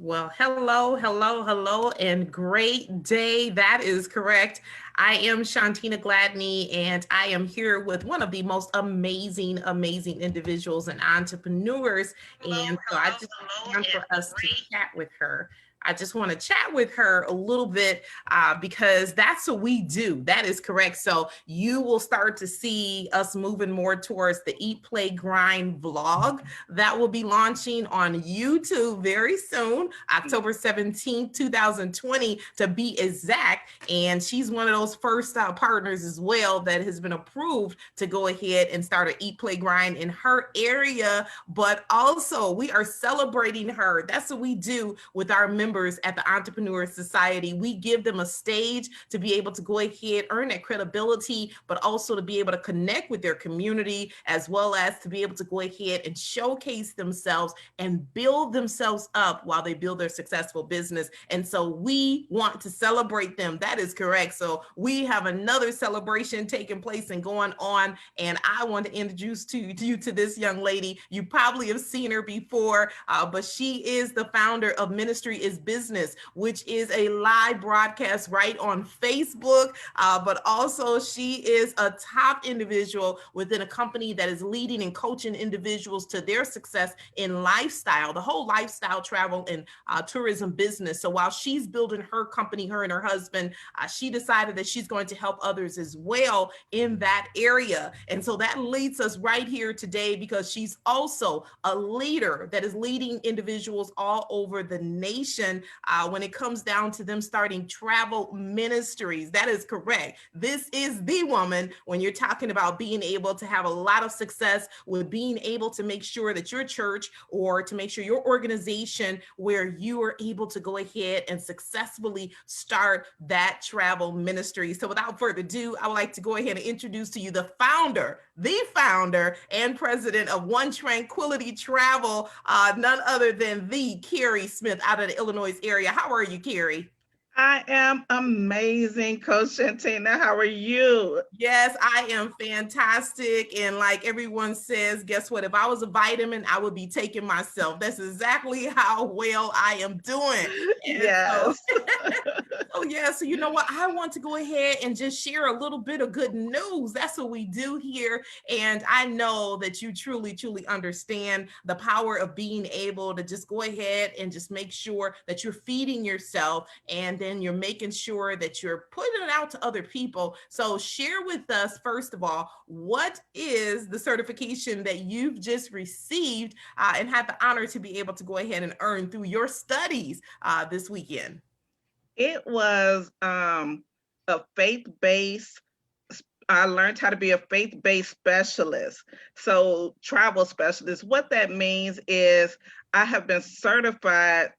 Well, hello, hello, hello, and great day. That is correct. I am Shantina Gladney, and I am here with one of the most amazing, amazing individuals and entrepreneurs. And so I just want for us to chat with her. I just want to chat with her a little bit because that's what we do. That is correct. So you will start to see us moving more towards the Eat, Play, Grind vlog that will be launching on YouTube very soon, October 17th, 2020 to be exact. And she's one of those first partners as well that has been approved to go ahead and start an Eat, Play, Grind in her area. But also we are celebrating her. That's what we do with our members at the Entrepreneur Society. We give them a stage to be able to go ahead, earn that credibility, but also to be able to connect with their community, as well as to be able to go ahead and showcase themselves and build themselves up while they build their successful business. And so we want to celebrate them. That is correct. So we have another celebration taking place and going on. And I want to introduce to you to this young lady. You probably have seen her before, but she is the founder of Ministry is Business, which is a live broadcast right on Facebook, but also she is a top individual within a company that is leading and coaching individuals to their success in lifestyle, the whole lifestyle travel and tourism business. So while she's building her company, her and her husband, she decided that she's going to help others as well in that area. And so that leads us right here today because she's also a leader that is leading individuals all over the nation when it comes down to them starting travel ministries. That is correct. This is the woman when you're talking about being able to have a lot of success with being able to make sure that your church or to make sure your organization where you are able to go ahead and successfully start that travel ministry. So without further ado, I would like to go ahead and introduce to you the founder and president of One Tranquility Travel, none other than the Carrie Smith out of the Illinois area. How are you, Carrie? I am amazing, Coach Shantina. How are you? Yes, I am fantastic. And like everyone says, guess what? If I was a vitamin, I would be taking myself. That's exactly how well I am doing. And so, Yes. oh yeah, so you know what? I want to go ahead and just share a little bit of good news. That's what we do here. And I know that you truly, truly understand the power of being able to just go ahead and just make sure that you're feeding yourself and then you're making sure that you're putting it out to other people. So share with us, first of all, what is the certification that you've just received and had the honor to be able to go ahead and earn through your studies this weekend? It was a faith-based, I learned how to be a faith-based specialist. So travel specialist. What that means is I have been certified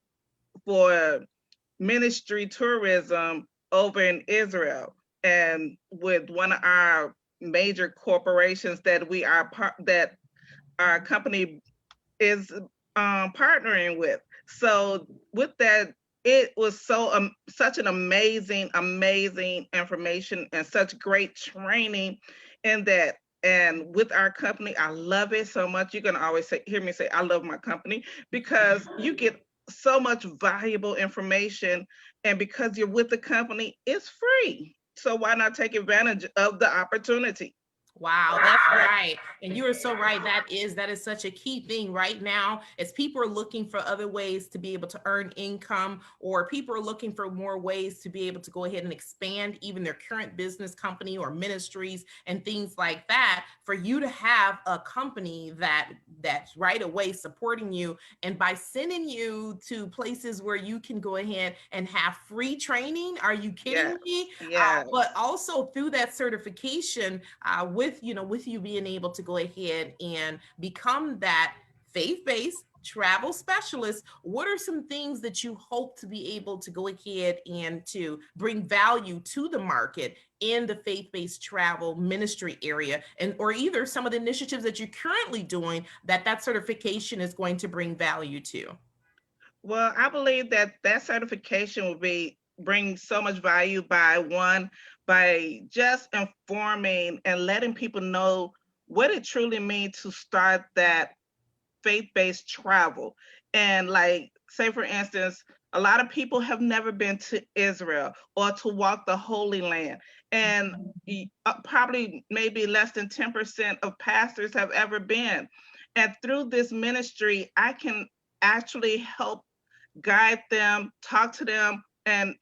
for ministry tourism over in Israel and with one of our major corporations that we are that our company is partnering with. So with that, it was such an amazing information and such great training in that. And with our company, I love it so much. You're gonna always hear me say, I love my company because you get so much valuable information, and because you're with the company, it's free. So why not take advantage of the opportunity? Wow, that's right. And you are so right. That is such a key thing right now as people are looking for other ways to be able to earn income, or people are looking for more ways to be able to go ahead and expand even their current business company or ministries and things like that. For you to have a company that's right away supporting you and by sending you to places where you can go ahead and have free training. Are you kidding Yes, me? yes, But also through that certification, with you being able to go ahead and become that faith-based travel specialist, what are some things that you hope to be able to go ahead and to bring value to the market in the faith-based travel ministry area, and or either some of the initiatives that you're currently doing that that certification is going to bring value to? Well, I believe that that certification will be bring so much value by one, by just informing and letting people know what it truly means to start that faith-based travel. And like, say for instance, a lot of people have never been to Israel or to walk the Holy Land. And probably maybe less than 10% of pastors have ever been. And through this ministry, I can actually help guide them, talk to them, and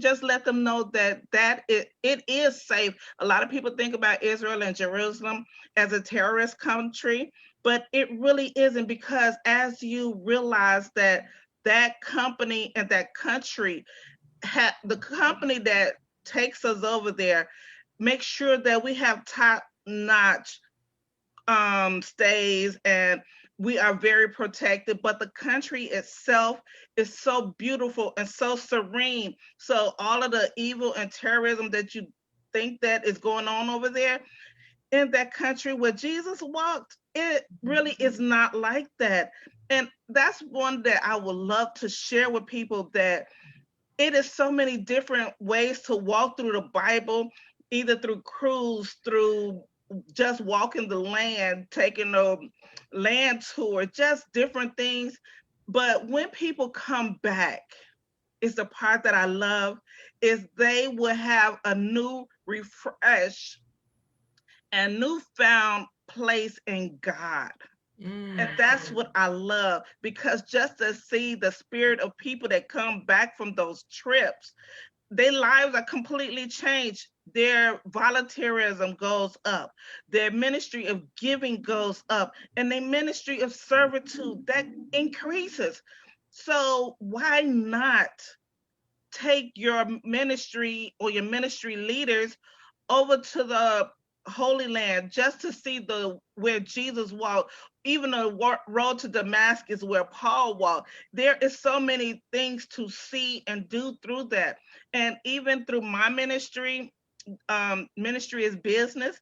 just let them know that it is safe. A lot of people think about Israel and Jerusalem as a terrorist country, but it really isn't, because as you realize that that company and that country, the company that takes us over there, make sure that we have top notch stays, and we are very protected, but the country itself is so beautiful and so serene. So all of the evil and terrorism that you think that is going on over there in that country where Jesus walked, it really is not like that. And that's one that I would love to share with people, that it is so many different ways to walk through the Bible, either through cruise, through just walking the land, taking a land tour, just different things. But when people come back, is the part that I love, is they will have a new refresh and newfound place in God. And that's what I love, because just to see the spirit of people that come back from those trips, their lives are completely changed. Their volunteerism goes up, their ministry of giving goes up, and their ministry of servitude that increases. So why not take your ministry or your ministry leaders over to the Holy Land, just to see the where Jesus walked, even the road to Damascus where Paul walked. There is so many things to see and do through that. And even through my ministry, ministry is business.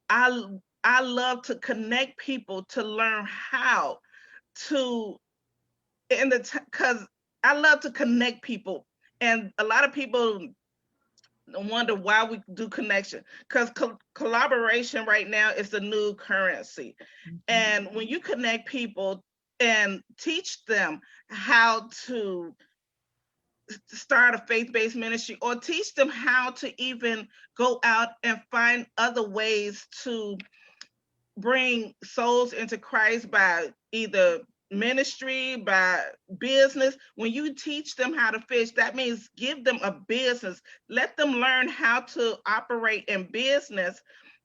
I I love to connect people to learn how to, in the because I love to connect people, and a lot of people wonder why we do connection, because collaboration right now is the new currency. And when you connect people and teach them how to start a faith-based ministry, or teach them how to even go out and find other ways to bring souls into Christ by either ministry, by business. When you teach them how to fish, that means give them a business. Let them learn how to operate in business.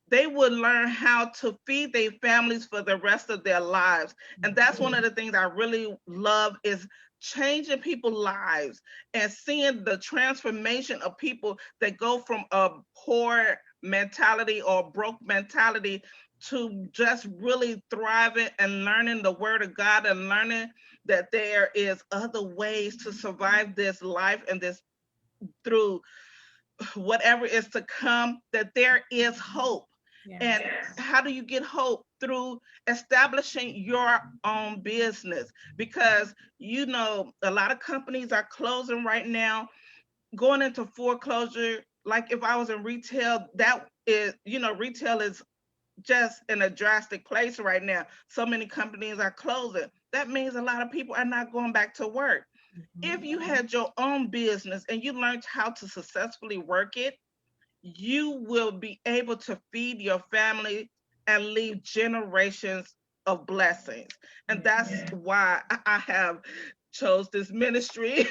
They would learn how to feed their families for the rest of their lives. And that's one of the things I really love, is changing people's lives and seeing the transformation of people that go from a poor mentality or broke mentality to just really thriving and learning the word of God, and learning that there is other ways to survive this life and this, through whatever is to come, that there is hope. Yeah. And how do you get hope? Through establishing your own business, because a lot of companies are closing right now, going into foreclosure. Like if I was in retail, that is, retail is just in a drastic place right now. So many companies are closing. That means a lot of people are not going back to work. If you had your own business and you learned how to successfully work it, you will be able to feed your family and leave generations of blessings. And that's why I have chose this ministry.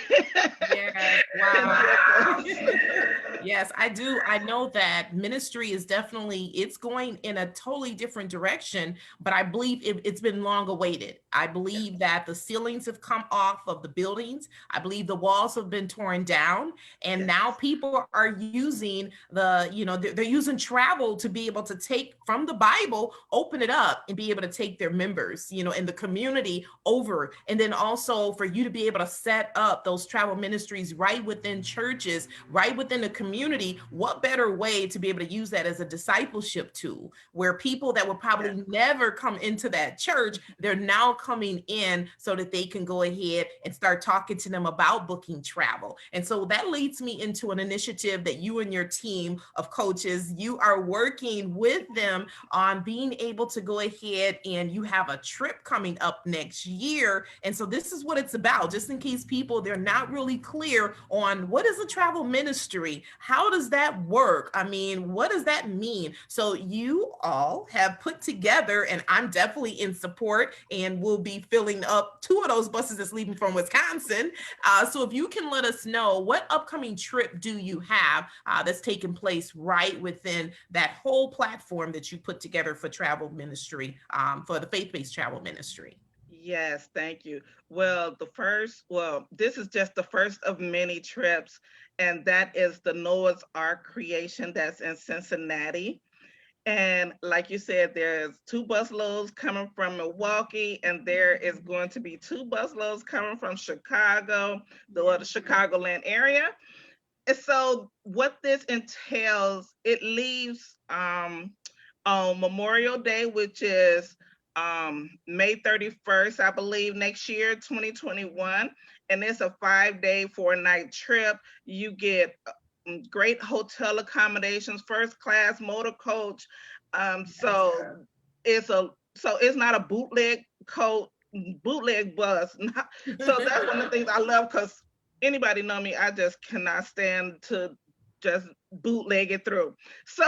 Yes, And wow. with us. Yes, I do. I know that ministry is definitely, it's going in a totally different direction, but I believe it's been long awaited. I believe that the ceilings have come off of the buildings. I believe the walls have been torn down, and Yes. now people are using they're using travel to be able to take from the Bible, open it up, and be able to take their members, in the community over. And then also for you to be able to set up those travel ministries right within churches, right within the community. What better way to be able to use that as a discipleship tool, where people that would Yes. probably never come into that church, they're now coming in so that they can go ahead and start talking to them about booking travel. And so that leads me into an initiative that you and your team of coaches, you are working with them on being able to go ahead, and you have a trip coming up next year. And so this is what it's about, just in case people, they're not really clear on what is a travel ministry, how does that work, I mean, what does that mean? So you all have put together, and I'm definitely in support, and we'll be filling up two of those buses that's leaving from Wisconsin. So if you can let us know, what upcoming trip do you have that's taking place right within that whole platform that you put together for travel ministry, for the faith-based travel ministry? Yes, thank you. Well, this is just the first of many trips, and that is the Noah's Ark creation that's in Cincinnati. And like you said, there's two busloads coming from Milwaukee, and there is going to be two busloads coming from Chicago, the Chicagoland area. And so what this entails, it leaves on Memorial Day, which is May 31st, I believe, next year, 2021. And it's a 5-day, 4-night trip. You get great hotel accommodations, first class motor coach. So it's not a bootleg bus. So that's one of the things I love, because anybody know me, I just cannot stand to just bootleg it through. So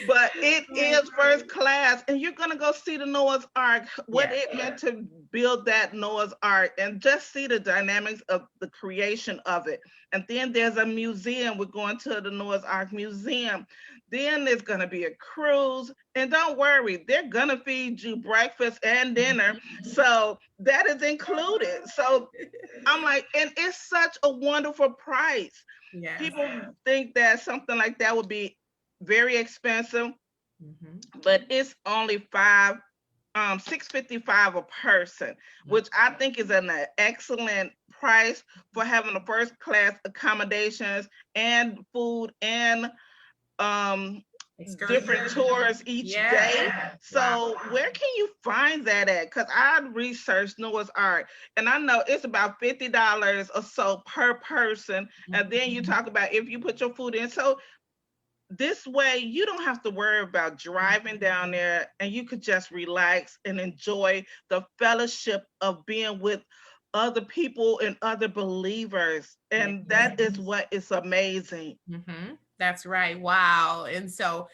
but it is first class, and you're gonna go see the Noah's Ark, what Yes. it meant to build that Noah's Ark, and just see the dynamics of the creation of it. And then there's a museum. We're going to the Noah's Ark Museum. Then there's gonna be a cruise, and don't worry, they're gonna feed you breakfast and dinner, so that is included. So I'm like, and it's such a wonderful price. Yes. People think that something like that would be very expensive, Mhm. but it's only 655 a person, which I think is an excellent price for having a first class accommodations and food and um different Excursion. tours each day. Yes. Wow. So where can you find that at? Because I researched Noah's Ark, and I know it's about $50 or so per person. And then you talk about if you put your food in. So this way you don't have to worry about driving down there, and you could just relax and enjoy the fellowship of being with other people and other believers. And that is what is amazing. That's right. Wow. And so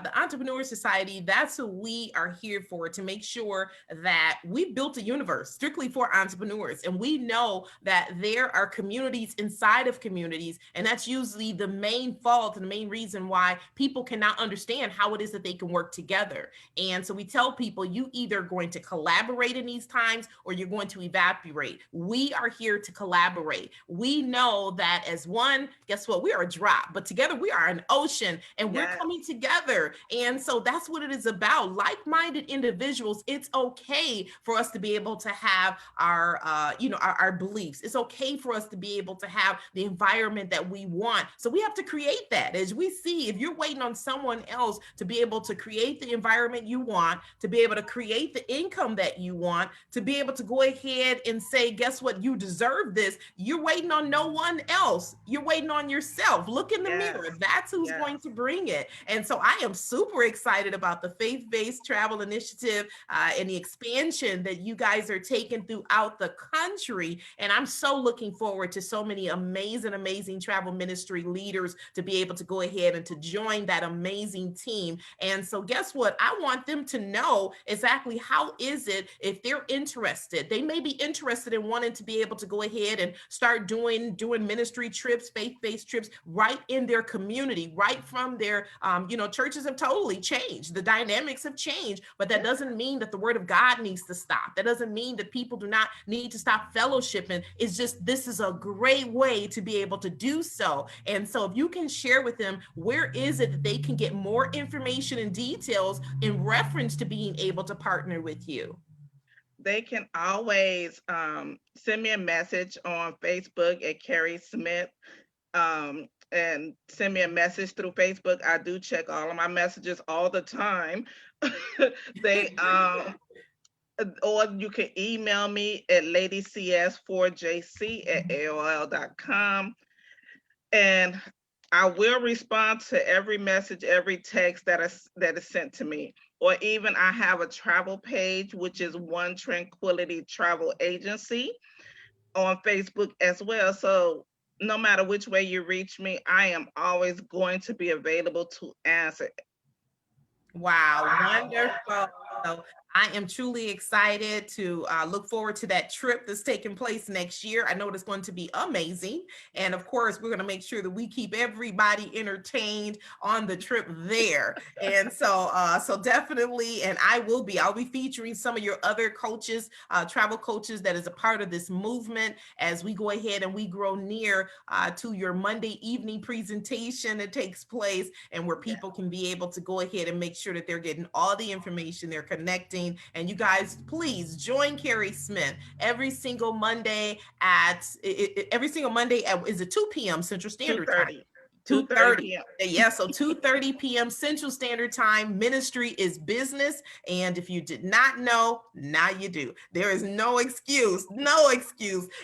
the Entrepreneur Society, that's what we are here for, to make sure that we built a universe strictly for entrepreneurs. And we know that there are communities inside of communities. And that's usually the main fault and the main reason why people cannot understand how it is that they can work together. And so we tell people, you either going to collaborate in these times or you're going to evaporate. We are here to collaborate. We know that as one, guess what? We are a drop, but together we are an ocean, and we're Yes. coming together. And so that's what it is about. Like-minded individuals, it's okay for us to be able to have our beliefs. It's okay for us to be able to have the environment that we want. So we have to create that. As we see, if you're waiting on someone else to be able to create the environment you want, to be able to create the income that you want, to be able to go ahead and say, guess what, you deserve this, you're waiting on no one else. You're waiting on yourself. Look in the Yes. mirror. That's who's Yes. going to bring it. And so I am super excited about the Faith-Based Travel Initiative and the expansion that you guys are taking throughout the country. And I'm so looking forward to so many amazing travel ministry leaders to be able to go ahead and to join that amazing team. And so guess what? I want them to know exactly how is it if they're interested. They may be interested in wanting to be able to go ahead and start doing ministry trips, faith-based trips right in their community, right from their, churches have totally changed. The dynamics have changed, but that doesn't mean that the word of God needs to stop. That doesn't mean that people do not need to stop fellowshipping. It's just, this is a great way to be able to do so. And so if you can share with them, where is it that they can get more information and details in reference to being able to partner with you? They can always send me a message on Facebook at Carrie Smith, and send me a message through Facebook. I do check all of my messages all the time. They or you can email me at ladycs4jc@aol.com, and I will respond to every message, every text that is sent to me. Or even I have a travel page, which is One Tranquility Travel Agency on Facebook as well. So no matter which way you reach me, I am always going to be available to answer. Wow, wonderful. So I am truly excited to look forward to that trip that's taking place next year. I know it's going to be amazing. And of course, we're going to make sure that we keep everybody entertained on the trip there. And so definitely, and I'll be featuring some of your other coaches, travel coaches that is a part of this movement as we go ahead and we grow near to your Monday evening presentation that takes place, and where people can be able to go ahead and make sure that they're getting all the information, they're connecting. And you guys, please join Carrie Smith every single Monday at is it 2 p.m. Central Standard Time? 2:30 p.m. Yeah, so 2:30 p.m. Central Standard Time. Ministry is business. And if you did not know, now you do. There is no excuse.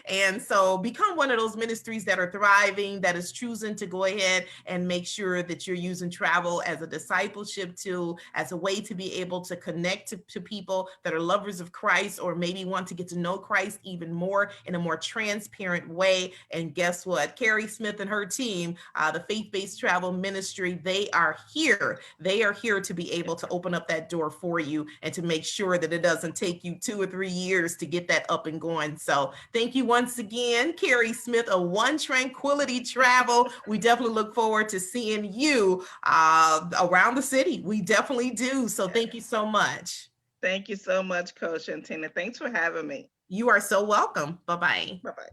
And so become one of those ministries that are thriving, that is choosing to go ahead and make sure that you're using travel as a discipleship tool, as a way to be able to connect to people that are lovers of Christ, or maybe want to get to know Christ even more in a more transparent way. And guess what? Carrie Smith and her team, the Faith-Based Travel Ministry, they are here. They are here to be able to open up that door for you and to make sure that it doesn't take you 2 or 3 years to get that up and going. So thank you once again, Carrie Smith of One Tranquility Travel. We definitely look forward to seeing you around the city. We definitely do. So thank you so much. Thank you so much, Coach and Tina. Thanks for having me. You are so welcome. Bye-bye. Bye-bye.